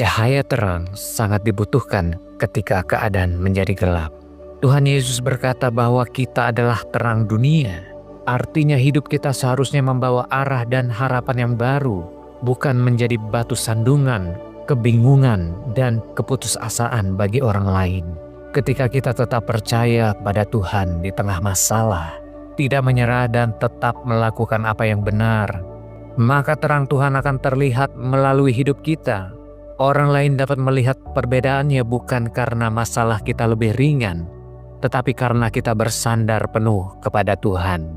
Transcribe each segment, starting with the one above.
Cahaya terang sangat dibutuhkan ketika keadaan menjadi gelap. Tuhan Yesus berkata bahwa kita adalah terang dunia. Artinya hidup kita seharusnya membawa arah dan harapan yang baru, bukan menjadi batu sandungan, kebingungan, dan keputusasaan bagi orang lain. Ketika kita tetap percaya pada Tuhan di tengah masalah, tidak menyerah dan tetap melakukan apa yang benar, maka terang Tuhan akan terlihat melalui hidup kita. Orang lain dapat melihat perbedaannya bukan karena masalah kita lebih ringan, tetapi karena kita bersandar penuh kepada Tuhan.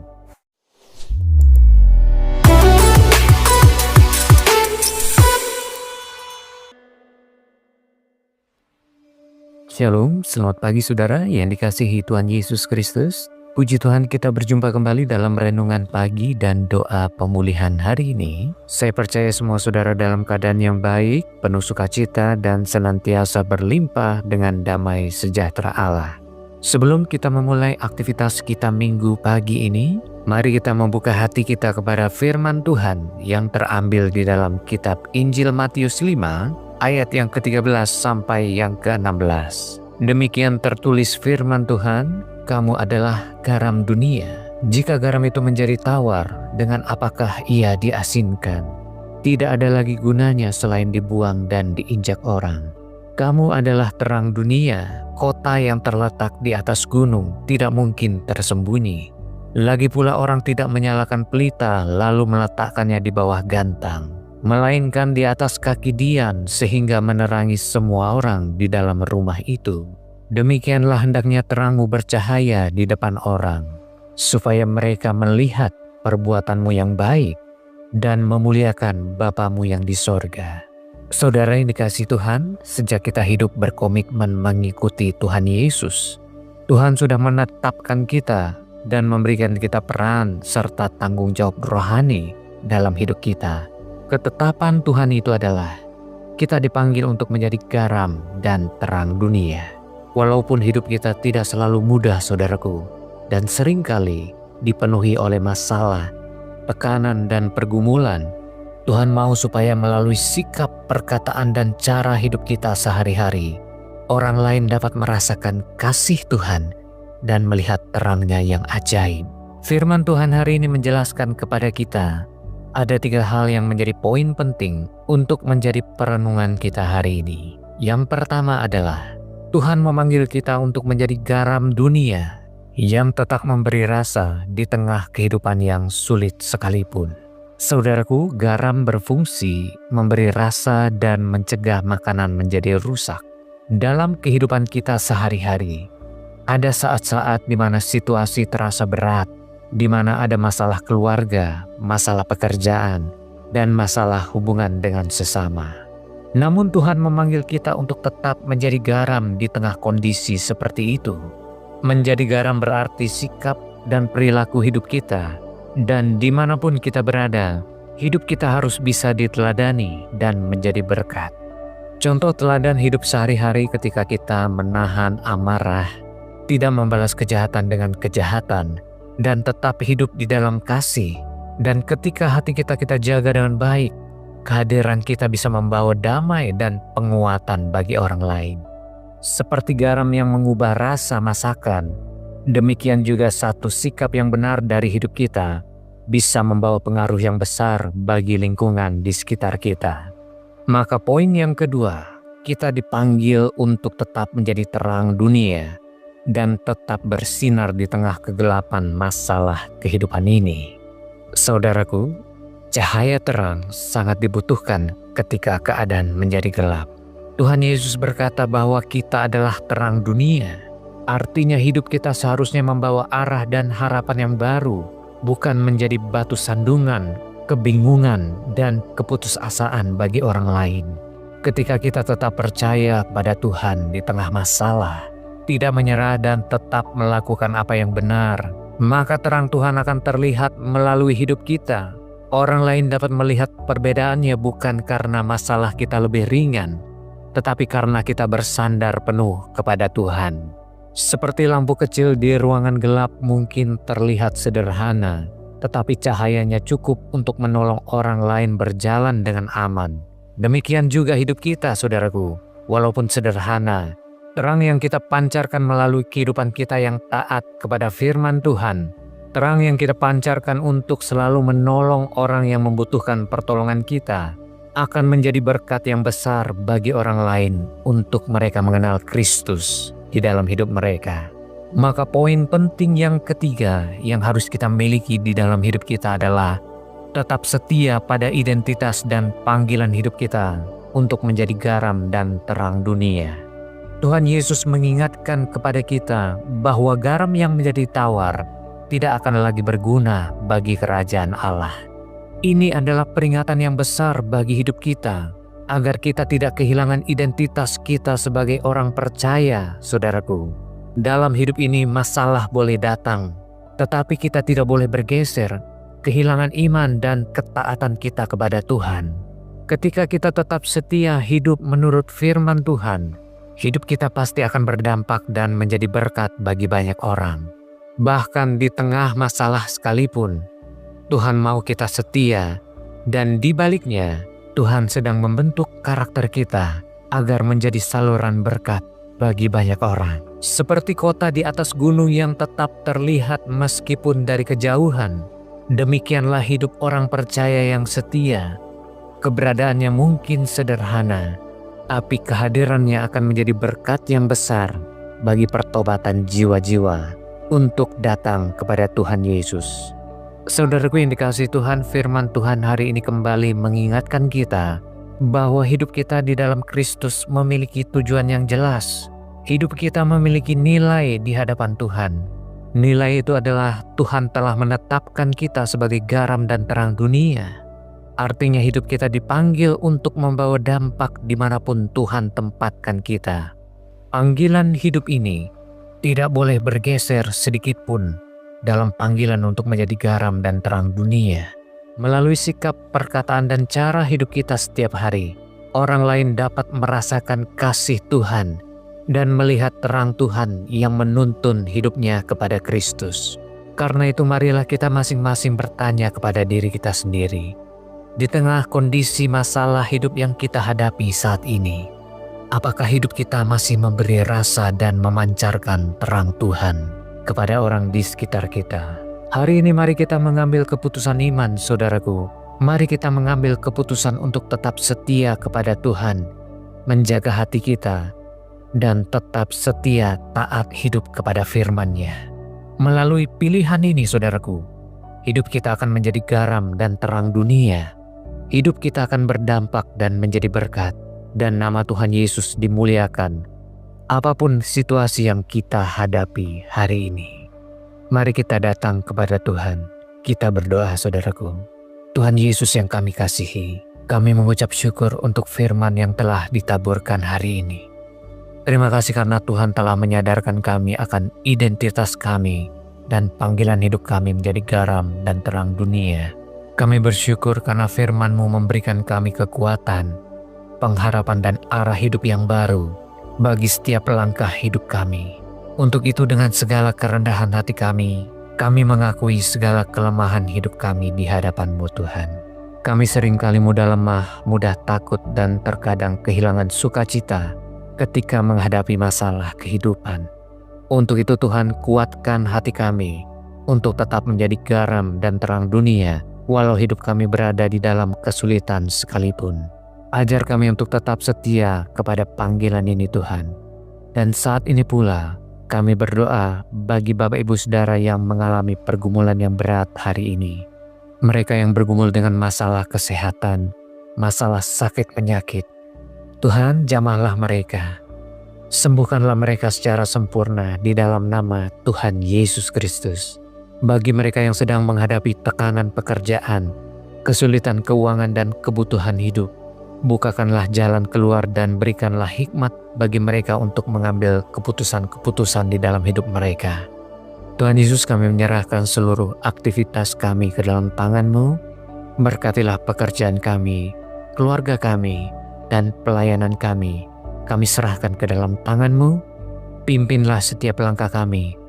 Shalom, selamat pagi saudara yang dikasihi Tuhan Yesus Kristus. Puji Tuhan, kita berjumpa kembali dalam renungan pagi dan doa pemulihan hari ini. Saya percaya semua saudara dalam keadaan yang baik, penuh sukacita dan senantiasa berlimpah dengan damai sejahtera Allah. Sebelum kita memulai aktivitas kita minggu pagi ini, mari kita membuka hati kita kepada firman Tuhan yang terambil di dalam kitab Injil Matius 5, ayat yang ke-13 sampai yang ke-16. Demikian tertulis firman Tuhan, "Kamu adalah garam dunia. Jika garam itu menjadi tawar, dengan apakah ia diasinkan? Tidak ada lagi gunanya selain dibuang dan diinjak orang. Kamu adalah terang dunia. Kota yang terletak di atas gunung tidak mungkin tersembunyi. Lagi pula orang tidak menyalakan pelita lalu meletakkannya di bawah gantang, melainkan di atas kaki dian sehingga menerangi semua orang di dalam rumah itu. Demikianlah hendaknya terangmu bercahaya di depan orang, supaya mereka melihat perbuatanmu yang baik dan memuliakan Bapamu yang di sorga." Saudara yang dikasihi Tuhan, sejak kita hidup berkomitmen mengikuti Tuhan Yesus, Tuhan sudah menetapkan kita dan memberikan kita peran serta tanggung jawab rohani dalam hidup kita. Ketetapan Tuhan itu adalah kita dipanggil untuk menjadi garam dan terang dunia. Walaupun hidup kita tidak selalu mudah saudaraku, dan seringkali dipenuhi oleh masalah, tekanan dan pergumulan, Tuhan mau supaya melalui sikap, perkataan dan cara hidup kita sehari-hari, orang lain dapat merasakan kasih Tuhan dan melihat terangnya yang ajaib. Firman Tuhan hari ini menjelaskan kepada kita, ada 3 hal yang menjadi poin penting untuk menjadi perenungan kita hari ini. Yang pertama adalah, Tuhan memanggil kita untuk menjadi garam dunia yang tetap memberi rasa di tengah kehidupan yang sulit sekalipun. Saudaraku, garam berfungsi memberi rasa dan mencegah makanan menjadi rusak. Dalam kehidupan kita sehari-hari, ada saat-saat di mana situasi terasa berat, di mana ada masalah keluarga, masalah pekerjaan, dan masalah hubungan dengan sesama. Namun Tuhan memanggil kita untuk tetap menjadi garam di tengah kondisi seperti itu. Menjadi garam berarti sikap dan perilaku hidup kita, dan dimanapun kita berada, hidup kita harus bisa diteladani dan menjadi berkat. Contoh teladan hidup sehari-hari ketika kita menahan amarah, tidak membalas kejahatan dengan kejahatan, dan tetap hidup di dalam kasih. Dan ketika hati kita jaga dengan baik, kehadiran kita bisa membawa damai dan penguatan bagi orang lain. Seperti garam yang mengubah rasa masakan, demikian juga satu sikap yang benar dari hidup kita bisa membawa pengaruh yang besar bagi lingkungan di sekitar kita. Maka poin yang kedua, kita dipanggil untuk tetap menjadi terang dunia dan tetap bersinar di tengah kegelapan masalah kehidupan ini. Saudaraku, cahaya terang sangat dibutuhkan ketika keadaan menjadi gelap. Tuhan Yesus berkata bahwa kita adalah terang dunia. Artinya hidup kita seharusnya membawa arah dan harapan yang baru, bukan menjadi batu sandungan, kebingungan, dan keputusasaan bagi orang lain. Ketika kita tetap percaya pada Tuhan di tengah masalah, tidak menyerah dan tetap melakukan apa yang benar, maka terang Tuhan akan terlihat melalui hidup kita. Orang lain dapat melihat perbedaannya bukan karena masalah kita lebih ringan, tetapi karena kita bersandar penuh kepada Tuhan. Seperti lampu kecil di ruangan gelap mungkin terlihat sederhana, tetapi cahayanya cukup untuk menolong orang lain berjalan dengan aman. Demikian juga hidup kita, saudaraku, walaupun sederhana, terang yang kita pancarkan melalui kehidupan kita yang taat kepada firman Tuhan, terang yang kita pancarkan untuk selalu menolong orang yang membutuhkan pertolongan kita, akan menjadi berkat yang besar bagi orang lain untuk mereka mengenal Kristus di dalam hidup mereka. Maka poin penting yang ketiga yang harus kita miliki di dalam hidup kita adalah tetap setia pada identitas dan panggilan hidup kita untuk menjadi garam dan terang dunia. Tuhan Yesus mengingatkan kepada kita bahwa garam yang menjadi tawar tidak akan lagi berguna bagi kerajaan Allah. Ini adalah peringatan yang besar bagi hidup kita, agar kita tidak kehilangan identitas kita sebagai orang percaya, saudaraku. Dalam hidup ini masalah boleh datang, tetapi kita tidak boleh bergeser, kehilangan iman dan ketaatan kita kepada Tuhan. Ketika kita tetap setia hidup menurut firman Tuhan, hidup kita pasti akan berdampak dan menjadi berkat bagi banyak orang. Bahkan di tengah masalah sekalipun, Tuhan mau kita setia, dan di baliknya Tuhan sedang membentuk karakter kita agar menjadi saluran berkat bagi banyak orang. Seperti kota di atas gunung yang tetap terlihat meskipun dari kejauhan, demikianlah hidup orang percaya yang setia. Keberadaannya mungkin sederhana, tapi kehadirannya akan menjadi berkat yang besar bagi pertobatan jiwa-jiwa untuk datang kepada Tuhan Yesus. Saudaraku yang dikasihi Tuhan, firman Tuhan hari ini kembali mengingatkan kita bahwa hidup kita di dalam Kristus memiliki tujuan yang jelas. Hidup kita memiliki nilai di hadapan Tuhan. Nilai itu adalah Tuhan telah menetapkan kita sebagai garam dan terang dunia. Artinya hidup kita dipanggil untuk membawa dampak dimanapun Tuhan tempatkan kita. Panggilan hidup ini tidak boleh bergeser sedikit pun dalam panggilan untuk menjadi garam dan terang dunia. Melalui sikap, perkataan, dan cara hidup kita setiap hari, orang lain dapat merasakan kasih Tuhan dan melihat terang Tuhan yang menuntun hidupnya kepada Kristus. Karena itu marilah kita masing-masing bertanya kepada diri kita sendiri, di tengah kondisi masalah hidup yang kita hadapi saat ini, apakah hidup kita masih memberi rasa dan memancarkan terang Tuhan kepada orang di sekitar kita? Hari ini mari kita mengambil keputusan iman, saudaraku. Mari kita mengambil keputusan untuk tetap setia kepada Tuhan, menjaga hati kita, dan tetap setia taat hidup kepada firman-Nya. Melalui pilihan ini, saudaraku, hidup kita akan menjadi garam dan terang dunia. Hidup kita akan berdampak dan menjadi berkat, dan nama Tuhan Yesus dimuliakan apapun situasi yang kita hadapi hari ini. Mari kita datang kepada Tuhan. Kita berdoa, saudaraku. Tuhan Yesus yang kami kasihi, kami mengucap syukur untuk firman yang telah ditaburkan hari ini. Terima kasih karena Tuhan telah menyadarkan kami akan identitas kami dan panggilan hidup kami menjadi garam dan terang dunia. Kami bersyukur karena firman-Mu memberikan kami kekuatan, pengharapan dan arah hidup yang baru bagi setiap langkah hidup kami. Untuk itu dengan segala kerendahan hati kami mengakui segala kelemahan hidup kami di hadapan-Mu Tuhan. Kami seringkali mudah lemah, mudah takut, dan terkadang kehilangan sukacita ketika menghadapi masalah kehidupan. Untuk itu Tuhan, kuatkan hati kami untuk tetap menjadi garam dan terang dunia walau hidup kami berada di dalam kesulitan sekalipun. Ajar kami untuk tetap setia kepada panggilan ini Tuhan. Dan saat ini pula kami berdoa bagi Bapak Ibu Saudara yang mengalami pergumulan yang berat hari ini. Mereka yang bergumul dengan masalah kesehatan, masalah sakit penyakit. Tuhan, jamahlah mereka. Sembuhkanlah mereka secara sempurna di dalam nama Tuhan Yesus Kristus. Bagi mereka yang sedang menghadapi tekanan pekerjaan, kesulitan keuangan dan kebutuhan hidup, bukakanlah jalan keluar dan berikanlah hikmat bagi mereka untuk mengambil keputusan-keputusan di dalam hidup mereka. Tuhan Yesus, kami menyerahkan seluruh aktivitas kami ke dalam tangan-Mu. Berkatilah pekerjaan kami, keluarga kami, dan pelayanan kami. Kami serahkan ke dalam tangan-Mu. Pimpinlah setiap langkah kami,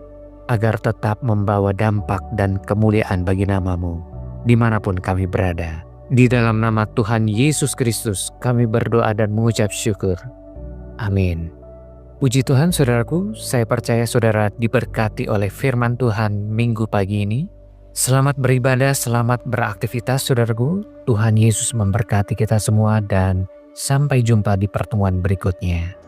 agar tetap membawa dampak dan kemuliaan bagi nama-Mu, dimanapun kami berada. Di dalam nama Tuhan Yesus Kristus, kami berdoa dan mengucap syukur. Amin. Puji Tuhan saudaraku, saya percaya saudara diberkati oleh firman Tuhan minggu pagi ini. Selamat beribadah, selamat beraktivitas saudaraku. Tuhan Yesus memberkati kita semua dan sampai jumpa di pertemuan berikutnya.